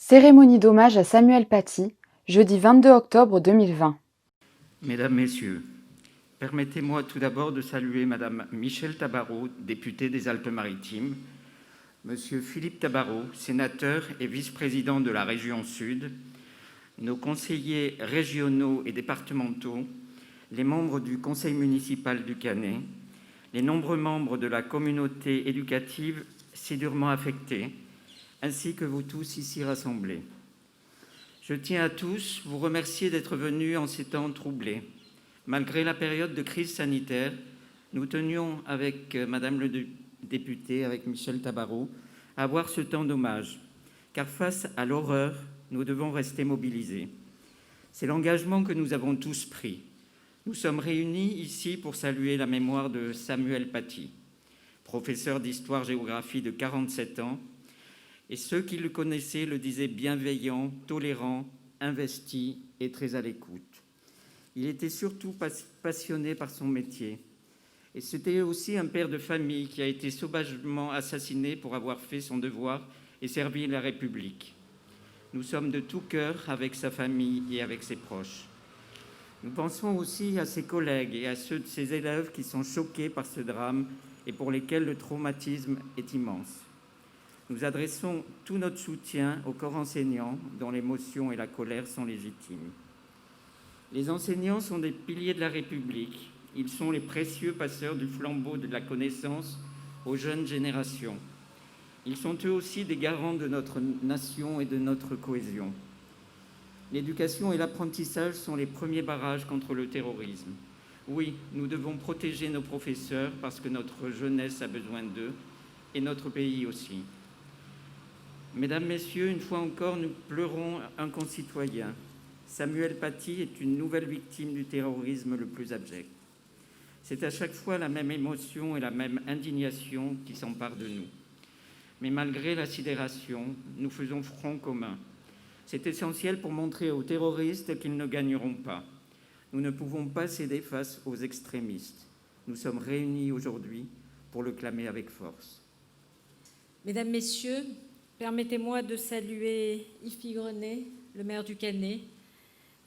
Cérémonie d'hommage à Samuel Paty, jeudi 22 octobre 2020. Mesdames, Messieurs, permettez-moi tout d'abord de saluer Madame Michèle Tabarot, députée des Alpes-Maritimes, Monsieur Philippe Tabarot, sénateur et vice-président de la région Sud, nos conseillers régionaux et départementaux, les membres du conseil municipal du Cannet, les nombreux membres de la communauté éducative si durement affectés, ainsi que vous tous ici rassemblés. Je tiens à tous vous remercier d'être venus en ces temps troublés. Malgré la période de crise sanitaire, nous tenions avec Madame le député, avec Michèle Tabarot, à avoir ce temps d'hommage, car face à l'horreur, nous devons rester mobilisés. C'est l'engagement que nous avons tous pris. Nous sommes réunis ici pour saluer la mémoire de Samuel Paty, professeur d'histoire-géographie de 47 ans, et ceux qui le connaissaient le disaient bienveillant, tolérant, investi et très à l'écoute. Il était surtout passionné par son métier. Et c'était aussi un père de famille qui a été sauvagement assassiné pour avoir fait son devoir et servi la République. Nous sommes de tout cœur avec sa famille et avec ses proches. Nous pensons aussi à ses collègues et à ceux de ses élèves qui sont choqués par ce drame et pour lesquels le traumatisme est immense. Nous adressons tout notre soutien au corps enseignant dont l'émotion et la colère sont légitimes. Les enseignants sont des piliers de la République. Ils sont les précieux passeurs du flambeau de la connaissance aux jeunes générations. Ils sont eux aussi des garants de notre nation et de notre cohésion. L'éducation et l'apprentissage sont les premiers barrages contre le terrorisme. Oui, nous devons protéger nos professeurs parce que notre jeunesse a besoin d'eux et notre pays aussi. Mesdames, Messieurs, une fois encore, nous pleurons un concitoyen. Samuel Paty est une nouvelle victime du terrorisme le plus abject. C'est à chaque fois la même émotion et la même indignation qui s'emparent de nous. Mais malgré la sidération, nous faisons front commun. C'est essentiel pour montrer aux terroristes qu'ils ne gagneront pas. Nous ne pouvons pas céder face aux extrémistes. Nous sommes réunis aujourd'hui pour le clamer avec force. Mesdames, Messieurs, permettez-moi de saluer Yves Pigrenet, le maire du Cannet,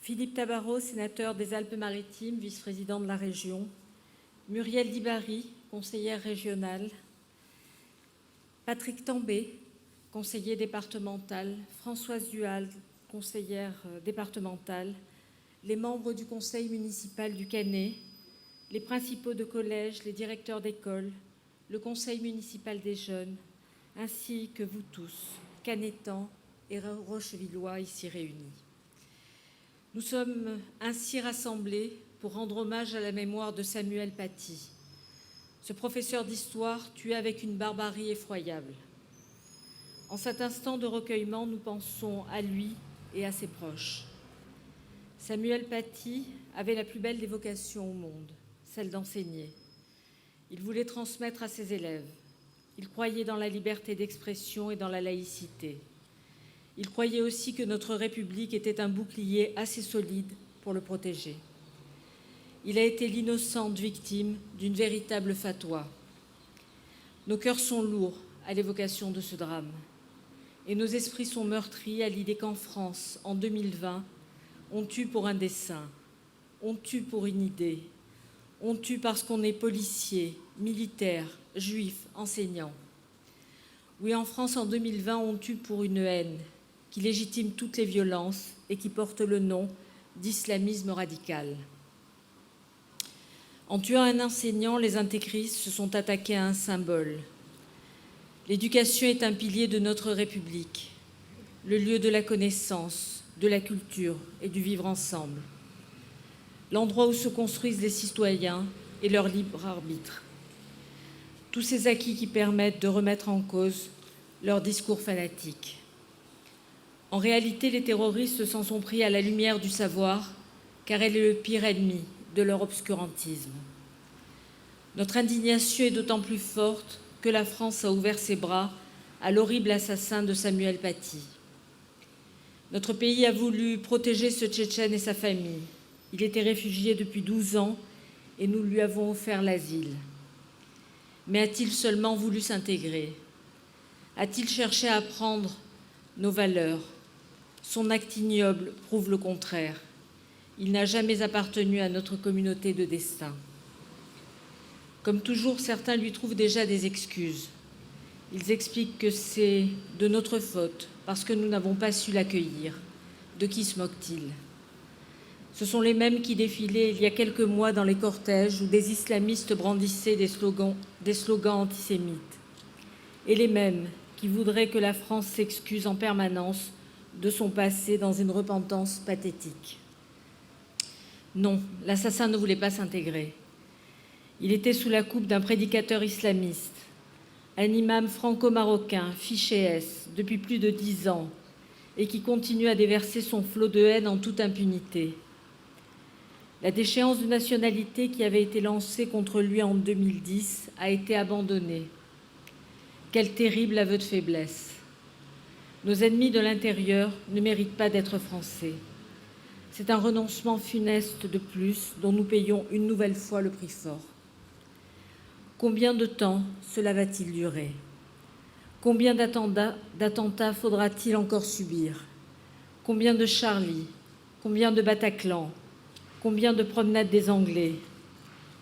Philippe Tabarot, sénateur des Alpes-Maritimes, vice-président de la région, Muriel Dibary, conseillère régionale, Patrick Tambay, conseiller départemental, Françoise Duhalde, conseillère départementale, les membres du conseil municipal du Cannet, les principaux de collège, les directeurs d'école, le conseil municipal des jeunes, ainsi que vous tous, Canetans et Rochevillois ici réunis. Nous sommes ainsi rassemblés pour rendre hommage à la mémoire de Samuel Paty, ce professeur d'histoire tué avec une barbarie effroyable. En cet instant de recueillement, nous pensons à lui et à ses proches. Samuel Paty avait la plus belle des vocations au monde, celle d'enseigner. Il voulait transmettre à ses élèves. Il croyait dans la liberté d'expression et dans la laïcité. Il croyait aussi que notre République était un bouclier assez solide pour le protéger. Il a été l'innocente victime d'une véritable fatwa. Nos cœurs sont lourds à l'évocation de ce drame et nos esprits sont meurtris à l'idée qu'en France, en 2020, on tue pour un dessein, on tue pour une idée, on tue parce qu'on est policier, militaire, juif, enseignant. Oui, en France, en 2020, on tue pour une haine qui légitime toutes les violences et qui porte le nom d'islamisme radical. En tuant un enseignant, les intégristes se sont attaqués à un symbole. L'éducation est un pilier de notre République, le lieu de la connaissance, de la culture et du vivre ensemble, l'endroit où se construisent les citoyens et leur libre arbitre. Tous ces acquis qui permettent de remettre en cause leur discours fanatique. En réalité, les terroristes s'en sont pris à la lumière du savoir, car elle est le pire ennemi de leur obscurantisme. Notre indignation est d'autant plus forte que la France a ouvert ses bras à l'horrible assassin de Samuel Paty. Notre pays a voulu protéger ce Tchétchène et sa famille. Il était réfugié depuis 12 ans et nous lui avons offert l'asile. Mais a-t-il seulement voulu s'intégrer? A-t-il cherché à apprendre nos valeurs, Son acte ignoble prouve le contraire. Il n'a jamais appartenu à notre communauté de destin. Comme toujours, certains lui trouvent déjà des excuses. Ils expliquent que c'est de notre faute, parce que nous n'avons pas su l'accueillir. De qui se moquent-ils? Ce sont les mêmes qui défilaient il y a quelques mois dans les cortèges où des islamistes brandissaient des slogans antisémites. Et les mêmes qui voudraient que la France s'excuse en permanence de son passé dans une repentance pathétique. Non, l'assassin ne voulait pas s'intégrer. Il était sous la coupe d'un prédicateur islamiste, un imam franco-marocain, fiché S, depuis plus de 10 ans, et qui continue à déverser son flot de haine en toute impunité. La déchéance de nationalité qui avait été lancée contre lui en 2010 a été abandonnée. Quel terrible aveu de faiblesse. Nos ennemis de l'intérieur ne méritent pas d'être français. C'est un renoncement funeste de plus dont nous payons une nouvelle fois le prix fort. Combien de temps cela va-t-il durer? Combien d'attentats faudra-t-il encore subir? Combien de Charlie? Combien de Bataclan? Combien de promenades des Anglais?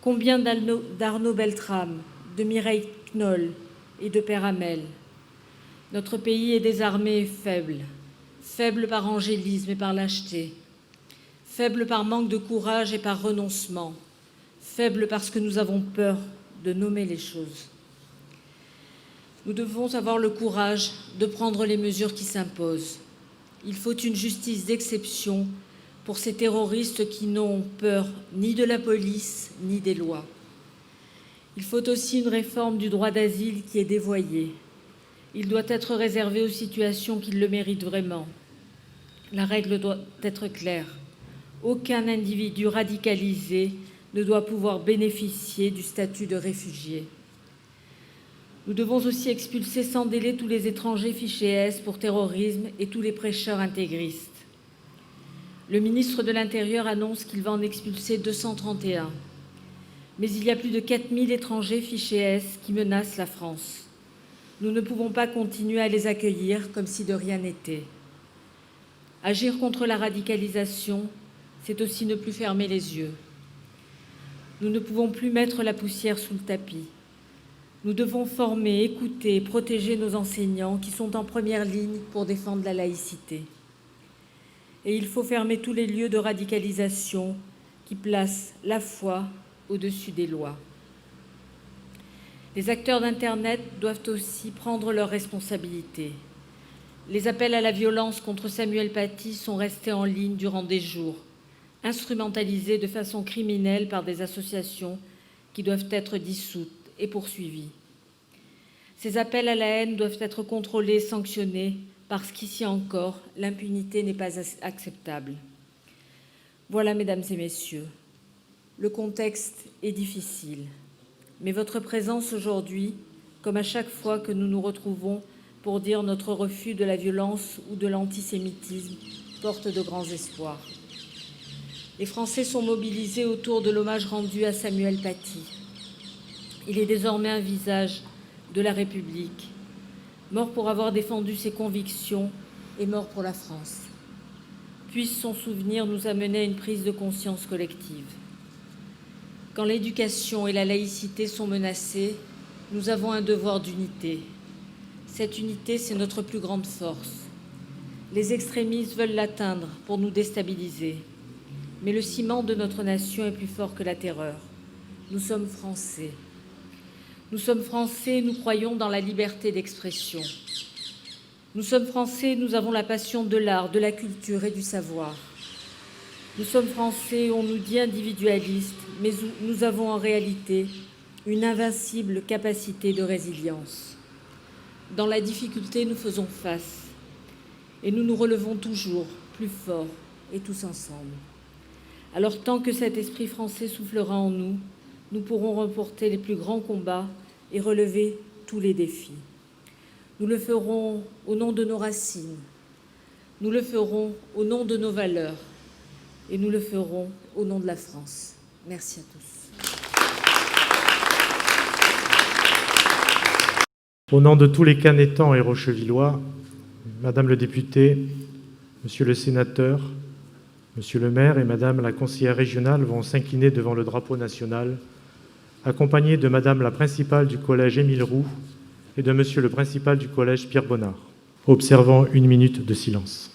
Combien d'Arnaud Beltrame, de Mireille Knoll et de Père Hamel? Notre pays est désarmé et faible. Faible par angélisme et par lâcheté. Faible par manque de courage et par renoncement. Faible parce que nous avons peur de nommer les choses. Nous devons avoir le courage de prendre les mesures qui s'imposent. Il faut une justice d'exception pour ces terroristes qui n'ont peur ni de la police ni des lois. Il faut aussi une réforme du droit d'asile qui est dévoyée. Il doit être réservé aux situations qui le méritent vraiment. La règle doit être claire. Aucun individu radicalisé ne doit pouvoir bénéficier du statut de réfugié. Nous devons aussi expulser sans délai tous les étrangers fichés S pour terrorisme et tous les prêcheurs intégristes. Le ministre de l'Intérieur annonce qu'il va en expulser 231. Mais il y a plus de 4000 étrangers fichés S qui menacent la France. Nous ne pouvons pas continuer à les accueillir comme si de rien n'était. Agir contre la radicalisation, c'est aussi ne plus fermer les yeux. Nous ne pouvons plus mettre la poussière sous le tapis. Nous devons former, écouter et protéger nos enseignants qui sont en première ligne pour défendre la laïcité. Et il faut fermer tous les lieux de radicalisation qui placent la foi au-dessus des lois. Les acteurs d'Internet doivent aussi prendre leurs responsabilités. Les appels à la violence contre Samuel Paty sont restés en ligne durant des jours, instrumentalisés de façon criminelle par des associations qui doivent être dissoutes et poursuivies. Ces appels à la haine doivent être contrôlés et sanctionnés parce qu'ici encore, l'impunité n'est pas acceptable. Voilà, mesdames et messieurs, le contexte est difficile, mais votre présence aujourd'hui, comme à chaque fois que nous nous retrouvons pour dire notre refus de la violence ou de l'antisémitisme, porte de grands espoirs. Les Français sont mobilisés autour de l'hommage rendu à Samuel Paty. Il est désormais un visage de la République, mort pour avoir défendu ses convictions et mort pour la France. Puisse son souvenir nous amener à une prise de conscience collective. Quand l'éducation et la laïcité sont menacées, nous avons un devoir d'unité. Cette unité, c'est notre plus grande force. Les extrémistes veulent l'atteindre pour nous déstabiliser. Mais le ciment de notre nation est plus fort que la terreur. Nous sommes Français. Nous sommes Français, nous croyons dans la liberté d'expression. Nous sommes Français, nous avons la passion de l'art, de la culture et du savoir. Nous sommes Français, on nous dit individualistes, mais nous avons en réalité une invincible capacité de résilience. Dans la difficulté, nous faisons face et nous nous relevons toujours plus forts et tous ensemble. Alors, tant que cet esprit français soufflera en nous, nous pourrons remporter les plus grands combats et relever tous les défis. Nous le ferons au nom de nos racines, nous le ferons au nom de nos valeurs et nous le ferons au nom de la France. Merci à tous. Au nom de tous les Canétans et Rochevillois, Madame le député, Monsieur le sénateur, Monsieur le maire et Madame la conseillère régionale vont s'incliner devant le drapeau national, accompagnés de Madame la principale du collège Émile Roux et de Monsieur le principal du collège Pierre Bonnard, observant une minute de silence.